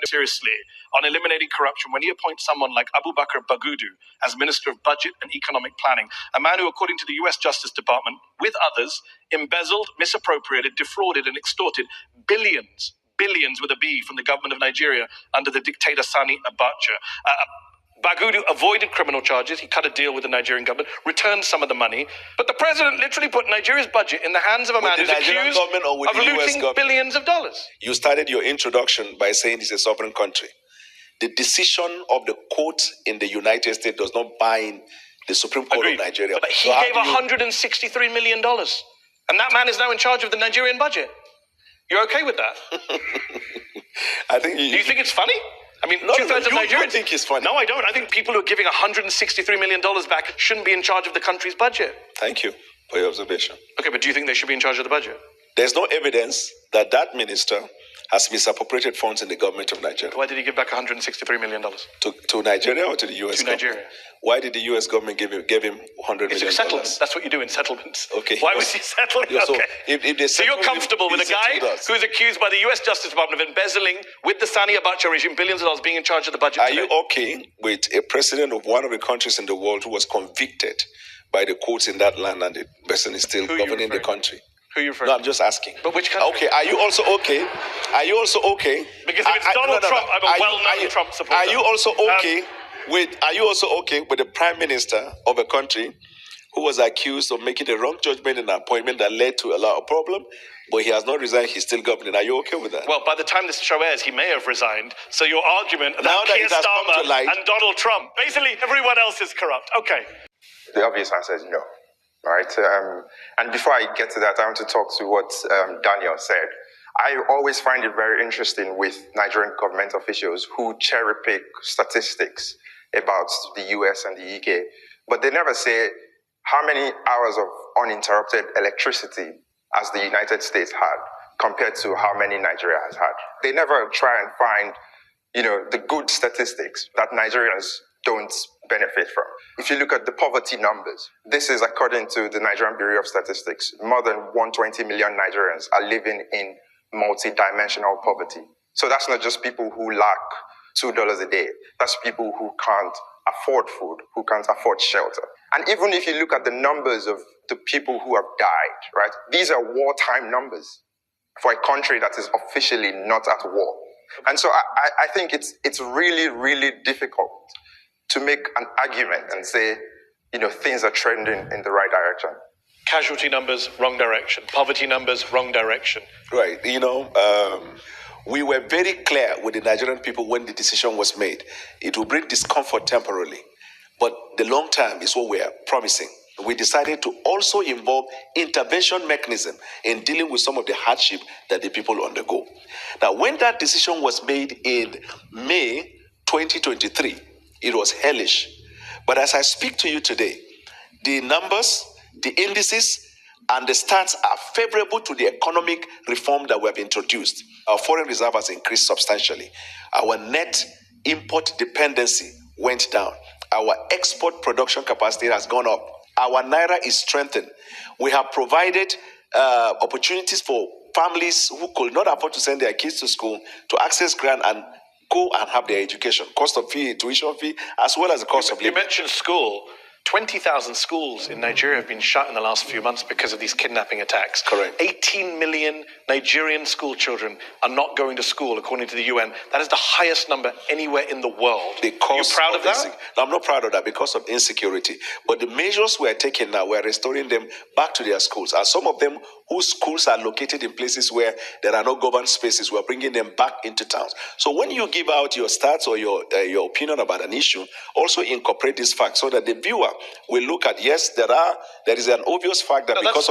seriously on eliminating corruption when he appoints someone like Abu Bakr Bagudu as Minister of Budget and Economic Planning, a man who, according to the US Justice Department, with others, embezzled, misappropriated, defrauded, and extorted billions with a B from the government of Nigeria under the dictator Sani Abacha. Bagudu avoided criminal charges. He cut a deal with the Nigerian government, returned some of the money. But the president literally put Nigeria's budget in the hands of a man who's accused of looting billions of dollars. You started your introduction by saying it's a sovereign country. The decision of the court in the United States does not bind the Supreme Court of Nigeria. But he gave $163 million. And that man is now in charge of the Nigerian budget. You're okay with that? I think Do you think it's funny? I mean, two-thirds of Nigerians... You think it's funny? No, I don't. I think people who are giving $163 million back shouldn't be in charge of the country's budget. Thank you for your observation. Okay, but do you think they should be in charge of the budget? There's no evidence that that minister has misappropriated funds in the government of Nigeria. Why did he give back $163 million? To Nigeria or to the U.S. government? To Nigeria. Why did the U.S. government give him $100 million? It's a settlement. That's what you do in settlements. Okay. Why was he settling? So, okay. So you're comfortable with a guy who's accused by the U.S. Justice Department of embezzling with the Sani Abacha regime billions of dollars being in charge of the budget Are today? you okay with a president of one of the countries in the world who was convicted by the courts in that land and the person is still governing the country? Who are you referring No, I'm just asking. But which country? Okay, are you also okay? Are you also okay? Because if it's Donald Trump, I'm a well-known Trump supporter. Are you also okay with the prime minister of a country who was accused of making a wrong judgment in an appointment that led to a lot of problem, but he has not resigned, he's still governing? Are you okay with that? Well, by the time this show airs, he may have resigned. So your argument about Keir Starmer and Donald Trump, basically everyone else is corrupt. Okay. The obvious answer is no. Right, and before I get to that, I want to talk to what Daniel said. I always find it very interesting with Nigerian government officials who cherry pick statistics about the US and the UK, but they never say how many hours of uninterrupted electricity as the United States had compared to how many Nigeria has had. They never try and find, the good statistics that Nigerians don't benefit from. If you look at the poverty numbers, this is according to the Nigerian Bureau of Statistics. More than 120 million Nigerians are living in multi-dimensional poverty. So that's not just people who lack $2 a day. That's people who can't afford food, who can't afford shelter. And even if you look at the numbers of the people who have died, right? These are wartime numbers for a country that is officially not at war. And so I think it's really, really difficult to make an argument and say, things are trending in the right direction. Casualty numbers, wrong direction. Poverty numbers, wrong direction. Right. We were very clear with the Nigerian people when the decision was made. It will bring discomfort temporarily, but the long term is what we are promising. We decided to also involve intervention mechanism in dealing with some of the hardship that the people undergo. Now, when that decision was made in May 2023, it was hellish. But as I speak to you today, the numbers, the indices, and the stats are favorable to the economic reform that we have introduced. Our foreign reserve has increased substantially. Our net import dependency went down. Our export production capacity has gone up. Our naira is strengthened. We have provided opportunities for families who could not afford to send their kids to school to access grant and go and have their education, cost of fee, tuition fee, as well as the cost of living. You mentioned school. 20,000 schools in Nigeria have been shut in the last few months because of these kidnapping attacks. Correct. 18 million Nigerian school children are not going to school, according to the UN. That is the highest number anywhere in the world. Are you proud of that? No, I'm not proud of that because of insecurity. But the measures we are taking now, we are restoring them back to their schools. And some of them whose schools are located in places where there are no governed spaces, we are bringing them back into towns. So when you give out your stats or your opinion about an issue, also incorporate this fact so that the viewer will look at, yes, there is an obvious fact that because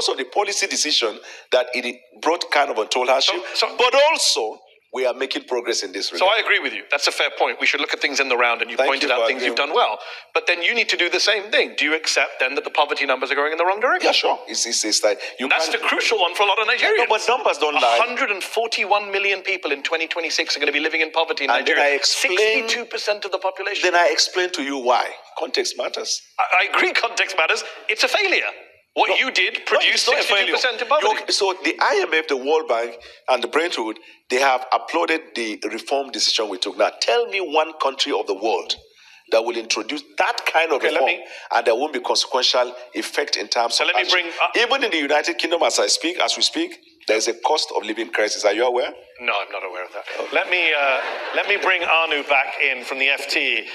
of the policy decision that it brought kind of untold hardship, but also we are making progress in this regard. So I agree with you. That's a fair point. We should look at things in the round, and you pointed out things you've done well. But then you need to do the same thing. Do you accept then that the poverty numbers are going in the wrong direction? Yeah, sure. It's like that's the crucial one for a lot of Nigerians. No, but numbers don't lie. 141 million people in 2026 are going to be living in poverty in Nigeria. 62% of the population. Then I explain to you why. Context matters. I agree context matters. It's a failure. What you did produced 62% in poverty. So the IMF, the World Bank, and the Brentwood, they have applauded the reform decision we took. Now, tell me one country of the world that will introduce that kind of reform, and there won't be consequential effect in terms of action. Even in the United Kingdom, as we speak, there is a cost of living crisis. Are you aware? No, I'm not aware of that. Okay. Let me bring Anu back in from the FT.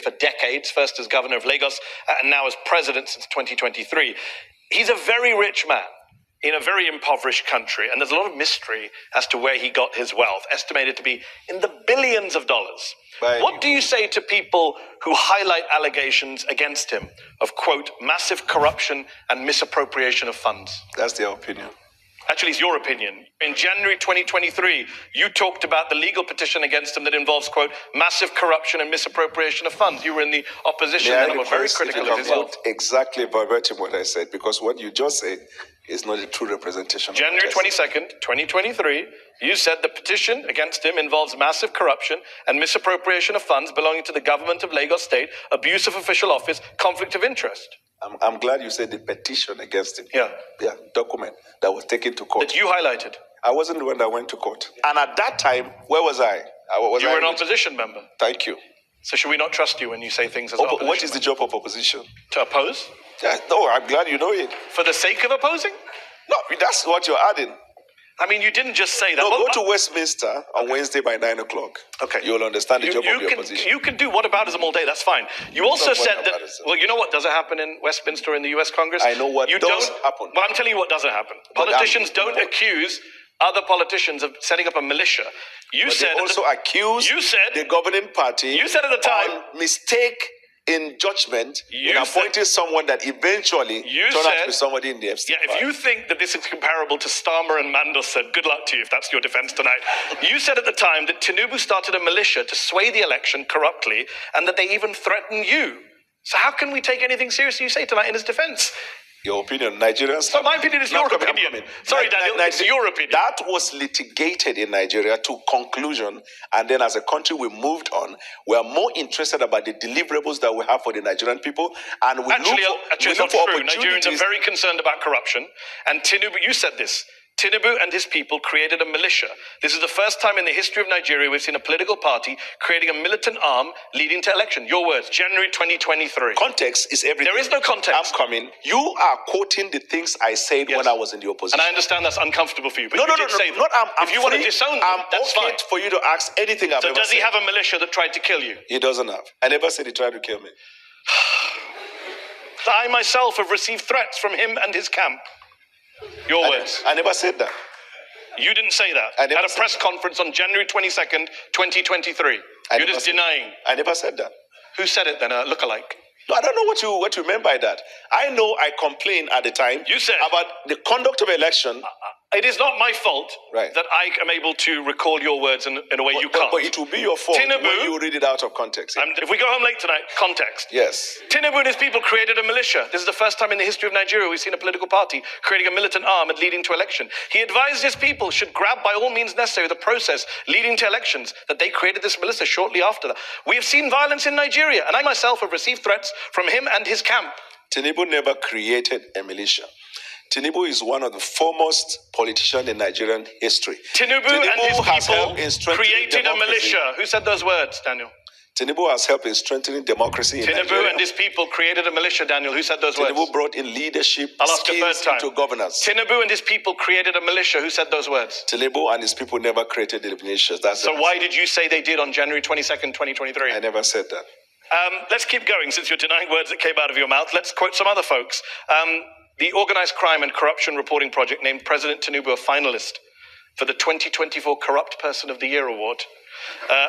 For decades, first as governor of Lagos, and now as president since 2023. He's a very rich man in a very impoverished country, and there's a lot of mystery as to where he got his wealth, estimated to be in the billions of dollars. What do you say to people who highlight allegations against him of, quote, massive corruption and misappropriation of funds? That's their opinion. Actually, it's your opinion. In January 2023, you talked about the legal petition against him that involves, quote, massive corruption and misappropriation of funds. You were in the opposition and were very critical of his wealth. Exactly verbatim what I said, because what you just said is not a true representation. January 22nd, 2023, you said the petition against him involves massive corruption and misappropriation of funds belonging to the government of Lagos State, abuse of official office, conflict of interest. I'm glad you said the petition against him. Yeah, document that was taken to court. That you highlighted. I wasn't the one that went to court. And at that time, where was I? You were an opposition member. Thank you. So should we not trust you when you say things as opposition? What is the job of opposition? To oppose? No, I'm glad you know it. For the sake of opposing? No, that's what you're adding. I mean, you didn't just say that. No, go to Westminster on Wednesday by 9 o'clock. Okay. You'll understand the job of the opposition. You can do whataboutism all day, that's fine. You also said that, well, you know what doesn't happen in Westminster in the US Congress? I know what does happen. Well, I'm telling you what doesn't happen. Politicians don't accuse other politicians of setting up a militia. You said they also accuse the governing party. You said at the time, on mistake in judgment in appointing someone that eventually turned out to be somebody in the FCC. Yeah, if you think that this is comparable to Starmer and Mandel said, good luck to you if that's your defense tonight. You said at the time that Tinubu started a militia to sway the election corruptly and that they even threatened you. So how can we take anything seriously you say tonight in his defense? Your opinion, Nigerians. So my opinion is your opinion. Sorry, Daniel, it's your opinion. That was litigated in Nigeria to conclusion, and then as a country we moved on. We are more interested about the deliverables that we have for the Nigerian people, and we actually, it's not true. Opportunities. Nigerians are very concerned about corruption, and Tinubu, you said this. Tinubu and his people created a militia. This is the first time in the history of Nigeria we've seen a political party creating a militant arm leading to election. Your words, January 2023. Context is everything. There is no context. I'm coming. You are quoting the things I said when I was in the opposition. And I understand that's uncomfortable for you, but no, if you want to disown them, that's fine. For you to ask anything I've ever said. So does he have a militia that tried to kill you? He doesn't have. I never said he tried to kill me. I myself have received threats from him and his camp. Your words. I never said that. You didn't say that. At a press conference on January 22nd, 2023. You're just denying. I never said that. Who said it then? A lookalike? No, I don't know what you meant by that. I know I complained at the time about the conduct of election. It is not my fault that I am able to recall your words in a way you can't. But it will be your fault when you read it out of context. If we go home late tonight, context. Yes. Tinubu and his people created a militia. This is the first time in the history of Nigeria we've seen a political party creating a militant arm and leading to election. He advised his people should grab by all means necessary the process leading to elections, that they created this militia shortly after that. We have seen violence in Nigeria, and I myself have received threats from him and his camp. Tinubu never created a militia. Tinubu is one of the foremost politicians in Nigerian history. Tinubu and his people created a militia. Who said those words, Daniel? Tinubu has helped in strengthening democracy in Nigeria. Tinubu and his people created a militia, Daniel. Who said those words? Tinubu brought in leadership skills into governance. Tinubu and his people created a militia. Who said those words? Tinubu and his people never created the militia. So why did you say they did on January 22nd, 2023? I never said that. Let's keep going since you're denying words that came out of your mouth. Let's quote some other folks. The Organized Crime and Corruption Reporting Project named President Tinubu a finalist for the 2024 Corrupt Person of the Year award.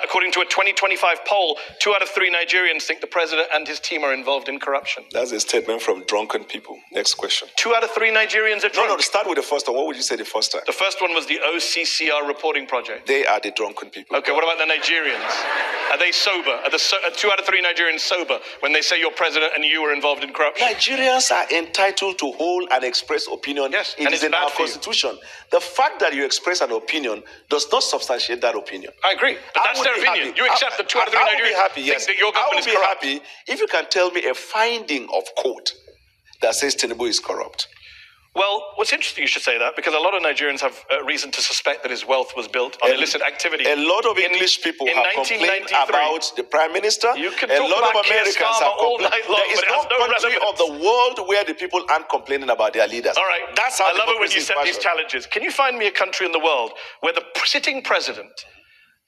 According to a 2025 poll, 2 out of 3 Nigerians think the president and his team are involved in corruption. That's a statement from drunken people. Next question. 2 out of 3 Nigerians are drunk. No, start with the first one. What would you say the first time? The first one was the OCCR reporting project. They are the drunken people. Okay, what about the Nigerians? Are they sober? Are 2 out of 3 Nigerians sober when they say your president and you were involved in corruption? Nigerians are entitled to hold and express opinion. Yes, it is in our constitution. The fact that you express an opinion does not substantiate that opinion. I agree, but that's their opinion. You accept that 2 out of 3 Nigerians think that your government is corrupt. I will be happy if you can tell me a finding of court that says Tinubu is corrupt. Well, what's interesting you should say that, because a lot of Nigerians have reason to suspect that his wealth was built on illicit activity. A lot of English people have complained about the Prime Minister. You can a talk lot about of Americans have all complained. night long, There is but it no has no country relevance. of the world where the people aren't complaining about their leaders. All right. That's how I love it when you democracy is set these fashioned. challenges. Can you find me a country in the world where the sitting president,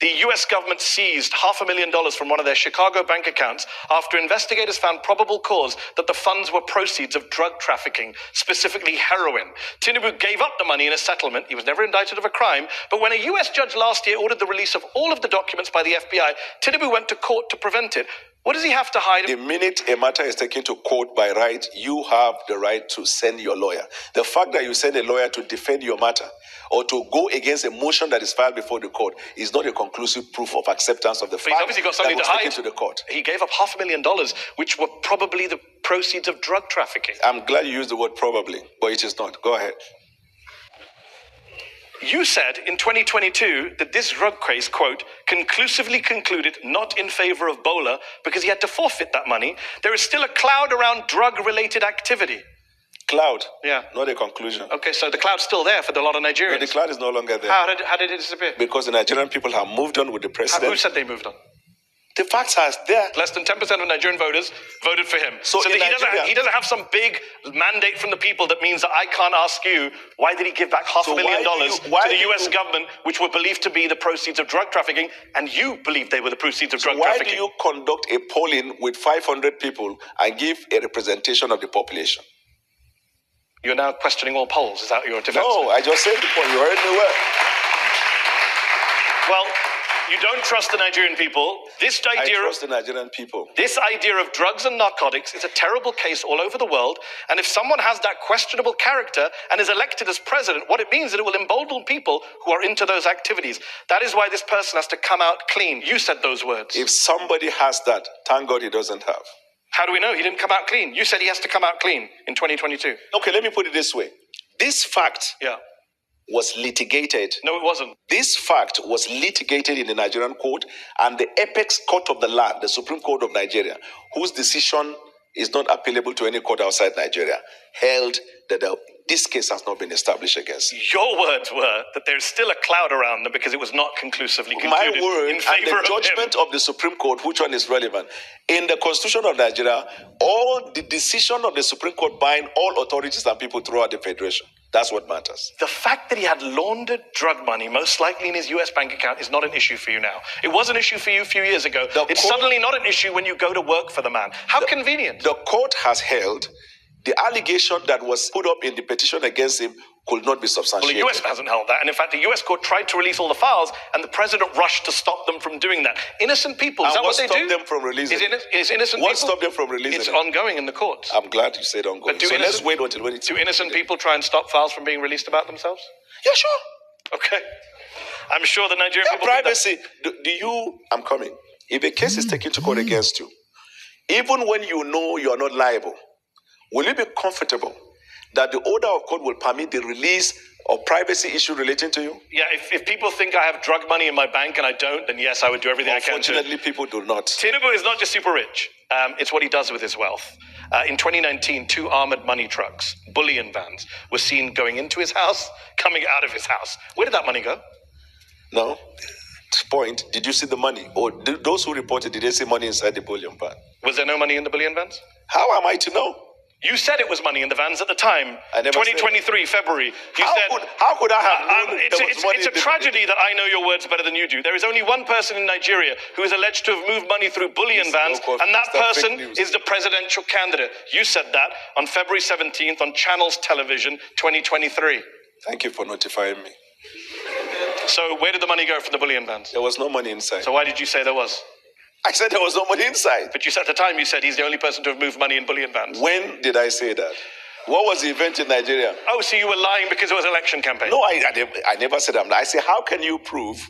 the US government seized $500,000 from one of their Chicago bank accounts after investigators found probable cause that the funds were proceeds of drug trafficking, specifically heroin. Tinubu gave up the money in a settlement. He was never indicted of a crime. But when a US judge last year ordered the release of all of the documents by the FBI, Tinubu went to court to prevent it. What does he have to hide? The minute a matter is taken to court by right, you have the right to send your lawyer. The fact that you send a lawyer to defend your matter or to go against a motion that is filed before the court is not a conclusive proof of acceptance of the But fact he's obviously got something that to was hide. taken to the court. He gave up $500,000, which were probably the proceeds of drug trafficking. I'm glad you used the word probably, but it is not. Go ahead. You said in 2022 that this drug case, quote, conclusively concluded not in favor of Bola because he had to forfeit that money. There is still a cloud around drug-related activity. Cloud. Yeah. Not a conclusion. Okay, so the cloud's still there for a lot of Nigerians. No, the cloud is no longer there. How did it disappear? Because the Nigerian people have moved on with the president. Who said they moved on? The facts are there. Less than 10% of Nigerian voters voted for him. So that in Nigeria, he doesn't have some big mandate from the people that means that I can't ask you, why did he give back $500,000 to the US government, which were believed to be the proceeds of drug trafficking, and you believed they were the proceeds of drug trafficking? Why do you conduct a polling with 500 people and give a representation of the population? You're now questioning all polls. Is that your defense? No, I just said the point. You heard me well. Well, you don't trust the Nigerian people. I trust the Nigerian people. This idea of drugs and narcotics is a terrible case all over the world. And if someone has that questionable character and is elected as president, what it means is that it will embolden people who are into those activities. That is why this person has to come out clean. You said those words. If somebody has that, thank God he doesn't have. How do we know he didn't come out clean? You said he has to come out clean in 2022. Okay, let me put it this way. This fact Yeah. was litigated. No, it wasn't. This fact was litigated in the Nigerian court, and the apex court of the land, the Supreme Court of Nigeria, whose decision is not appealable to any court outside Nigeria, held that this case has not been established against him. Your words were that there's still a cloud around them because it was not conclusively concluded My word in and favor the judgment of the Supreme Court, which one is relevant? In the Constitution of Nigeria, all the decision of the Supreme Court bind all authorities and people throughout the Federation. That's what matters. The fact that he had laundered drug money, most likely in his US bank account, is not an issue for you now. It was an issue for you a few years ago. It's suddenly not an issue when you go to work for the man. How convenient. The court has held the allegation that was put up in the petition against him could not be Well, substantiated. the US hasn't held that. And in fact, the US court tried to release all the files, and the president rushed to stop them from doing that. Innocent people, is And that what they do? stopped them from releasing it? Is innocent What people? stopped them from releasing It's it? ongoing in the courts. I'm glad you said ongoing. But So let's wait until when it's... Do innocent people try and stop files from being released about themselves? Yeah, sure. Okay. I'm sure the Nigerian Yeah, people do that. privacy. Do you... I'm coming. If a case is taken to court against you, even when you know you are not liable, will you be comfortable that the order of court will permit the release of privacy issue relating to you? Yeah, if people think I have drug money in my bank and I don't, then yes, I would do everything I can to. Unfortunately, people do not. Tinubu is not just super rich. It's what he does with his wealth. In 2019, 2 armored money trucks, bullion vans, were seen going into his house, coming out of his house. Where did that money go? No. Point. Did you see the money? Or those who reported, did they see money inside the bullion van? Was there no money in the bullion vans? How am I to know? You said it was money in the vans at the time. I never said 2023, February. You said... How could I have known it's there was money a in the... tragedy that I know your words better than you do. There is only one person in Nigeria who is alleged to have moved money through bullion vans, and that person is the presidential candidate. You said that on February 17th on Channels Television 2023. Thank you for notifying me. So where did the money go from the bullion vans? There was no money inside. So why did you say there was? I said there was no money inside. But you said at the time, you said he's the only person to have moved money in bullion vans. When did I say that? What was the event in Nigeria? Oh, so you were lying because it was an election campaign? No, I never said that. I say, how can you prove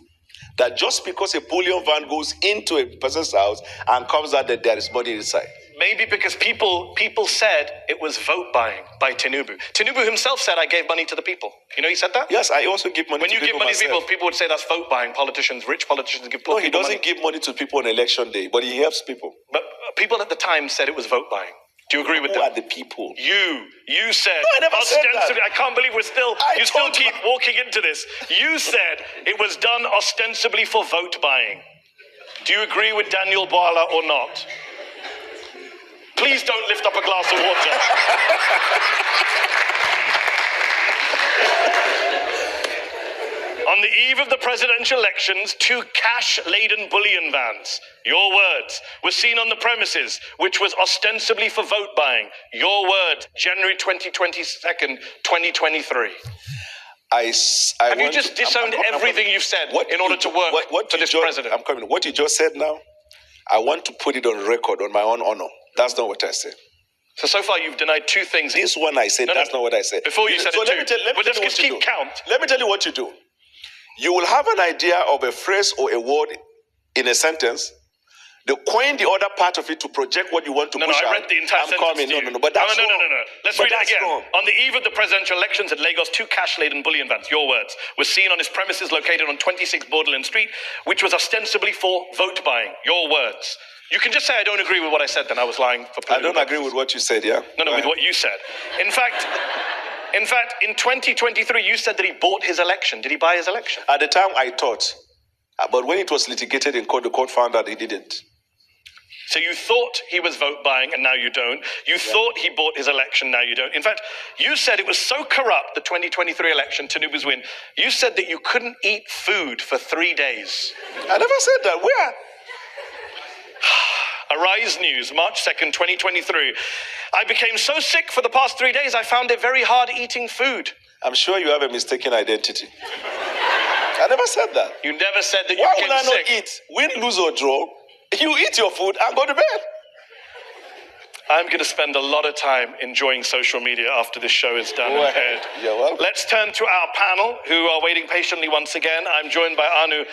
that just because a bullion van goes into a person's house and comes out that there is money inside? Maybe because people said it was vote buying by Tinubu. Tinubu himself said, I gave money to the people. You know he said that? Yes, I also give money when to people. When you give money myself. to people would say that's vote buying. Politicians, rich politicians give people money. No, he doesn't money. give money to people on election day, but he helps people. But people at the time said it was vote buying. Do you agree with Who that? are the people? You said, No, I never said that. ostensibly, I can't believe you still keep walking into this. You said it was done ostensibly for vote buying. Do you agree with Daniel Bwala or not? Please don't lift up a glass of water. On the eve of the presidential elections, 2 cash-laden bullion vans, your words, were seen on the premises, which was ostensibly for vote buying. Your words, January 22nd, 2023. Have you just disowned everything you've said in order to work for this president? I'm coming. What you just said now, I want to put it on record on my own honor. That's not what I said. So far you've denied 2 things. This one I said, that's not what I said. Before you said so it let too. me tell you Let's keep count. Let me tell you what you do. You will have an idea of a phrase or a word in a sentence. They coin the other part of it to project what you want to push out. I read the entire sentence to you. But that's wrong. No. Let's read it again. Wrong. On the eve of the presidential elections at Lagos, 2 cash-laden bullion vans, your words, were seen on his premises located on 26 Borderland Street, which was ostensibly for vote buying. Your words. You can just say I don't agree with what I said, then I was lying for political I don't agree with what you said, yeah? No, with what you said. In fact, in 2023, you said that he bought his election. Did he buy his election? At the time, I thought. But when it was litigated in court, the court found that he didn't. So you thought he was vote buying and now you don't. You thought he bought his election, now you don't. In fact, you said it was so corrupt, the 2023 election, Tinubu's win, you said that you couldn't eat food for 3 days. I never said that. Where? Arise News, March 2nd, 2023. I became so sick for the past 3 days, I found it very hard eating food. I'm sure you have a mistaken identity. I never said that. You never said that you Why became would I not sick? eat? Win, lose, or draw. You eat your food and go to bed. I'm going to spend a lot of time enjoying social media after this show is done and aired. You're welcome. Let's turn to our panel, who are waiting patiently once again. I'm joined by Anu